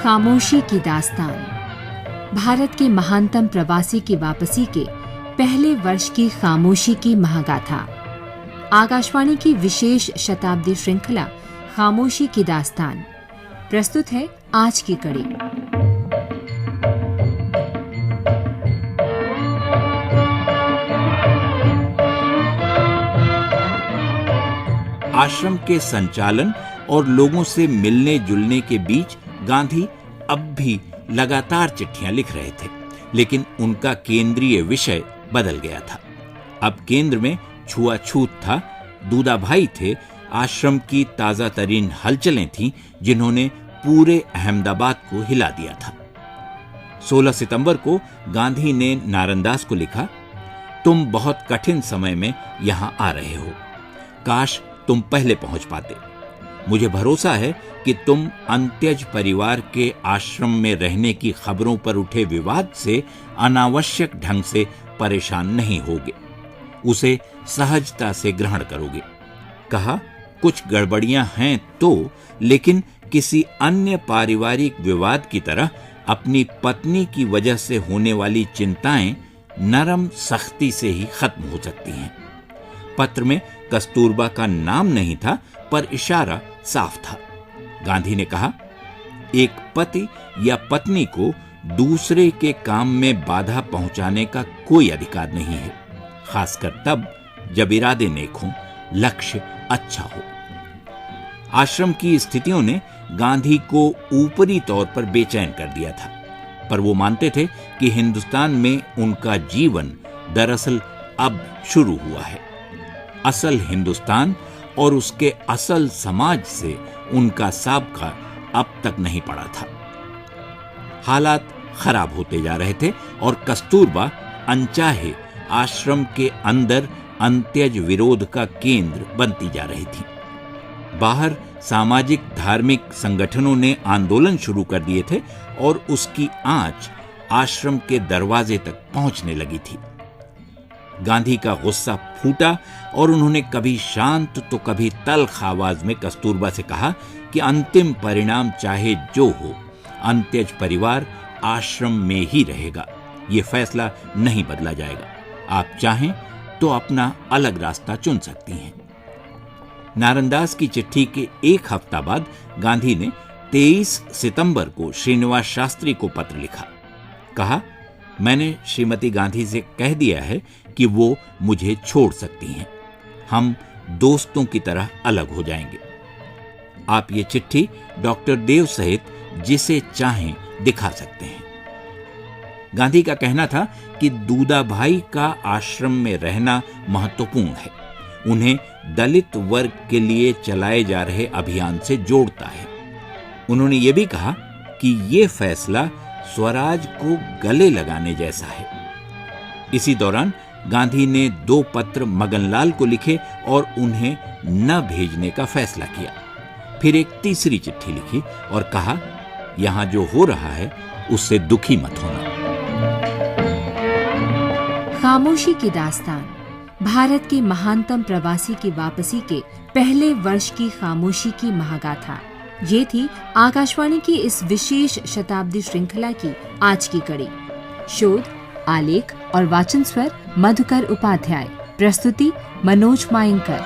खामोशी की दास्तान। भारत के महानतम प्रवासी की वापसी के पहले वर्ष की खामोशी की महागाथा। आकाशवाणी की विशेष शताब्दी श्रृंखला खामोशी की दास्तान प्रस्तुत है आज की कड़ी। आश्रम के संचालन और लोगों से मिलने जुलने के बीच गांधी अब भी लगातार चिट्ठियां लिख रहे थे, लेकिन उनका केंद्रीय विषय बदल गया था। अब केंद्र में छुआछूत था। दूदाभाई थे, आश्रम की ताजा तरीन हलचलें थीं जिन्होंने पूरे अहमदाबाद को हिला दिया था। 16 सितंबर को गांधी ने नारनदास को लिखा, तुम बहुत कठिन समय में यहां आ रहे हो, काश तुम पहले पहुंच पाते। मुझे भरोसा है कि तुम अंत्यज परिवार के आश्रम में रहने की खबरों पर उठे विवाद से अनावश्यक ढंग से परेशान नहीं होगे, उसे सहजता से ग्रहण करोगे। कहा, कुछ गड़बड़ियां हैं तो, लेकिन किसी अन्य पारिवारिक विवाद की तरह अपनी पत्नी की वजह से होने वाली चिंताएं नरम सख्ती से ही खत्म हो सकती हैं। पत्र में कस्तूरबा का नाम नहीं था, पर इशारा साफ था। गांधी ने कहा, एक पति या पत्नी को दूसरे के काम में बाधा पहुंचाने का कोई अधिकार नहीं है, खासकर तब जब इरादे नेक हों, लक्ष्य अच्छा हो। आश्रम की स्थितियों ने गांधी को ऊपरी तौर पर बेचैन कर दिया था, पर वो मानते थे कि हिंदुस्तान में उनका जीवन दरअसल अब शुरू हुआ है। असल हिंदुस्तान और उसके असल समाज से उनका साबका अब तक नहीं पड़ा था। हालात खराब होते जा रहे थे और कस्तूरबा अनचाहे आश्रम के अंदर अंत्यज विरोध का केंद्र बनती जा रही थी। बाहर सामाजिक धार्मिक संगठनों ने आंदोलन शुरू कर दिए थे और उसकी आंच आश्रम के दरवाजे तक पहुंचने लगी थी। गांधी का गुस्सा फूटा और उन्होंने कभी शांत तो कभी तल्ख आवाज में कस्तूरबा से कहा कि अंतिम परिणाम चाहे जो हो, अंत्यज परिवार आश्रम में ही रहेगा। यह फैसला नहीं बदला जाएगा। आप चाहें तो अपना अलग रास्ता चुन सकती हैं। नारनदास की चिट्ठी के एक हफ्ता बाद गांधी ने 23 सितंबर को श्रीनिवास शास्त्री को पत्र लिखा। कहा, मैंने श्रीमती गांधी से कह दिया है कि वो मुझे छोड़ सकती हैं। हम दोस्तों की तरह अलग हो जाएंगे। आप ये चिट्ठी डॉक्टर देव सहित जिसे चाहें दिखा सकते हैं। गांधी का कहना था कि दूदाभाई का आश्रम में रहना महत्वपूर्ण है, उन्हें दलित वर्ग के लिए चलाए जा रहे अभियान से जोड़ता है। उन्होंने ये भी कहा कि ये फैसला स्वराज को गले लगाने जैसा है। इसी दौरान गांधी ने 2 पत्र मगनलाल को लिखे और उन्हें न भेजने का फैसला किया। फिर एक तीसरी चिट्ठी लिखी और कहा, यहां जो हो रहा है उससे दुखी मत होना। खामोशी की दास्तान, भारत के महानतम प्रवासी की वापसी के पहले वर्ष की खामोशी की महागाथा। ये थी आकाशवाणी की इस विशेष शताब्दी श्रृंखला की आज की कड़ी। शोध, आलेख और वाचन स्वर मधुकर उपाध्याय। प्रस्तुति मनोज मायंकर।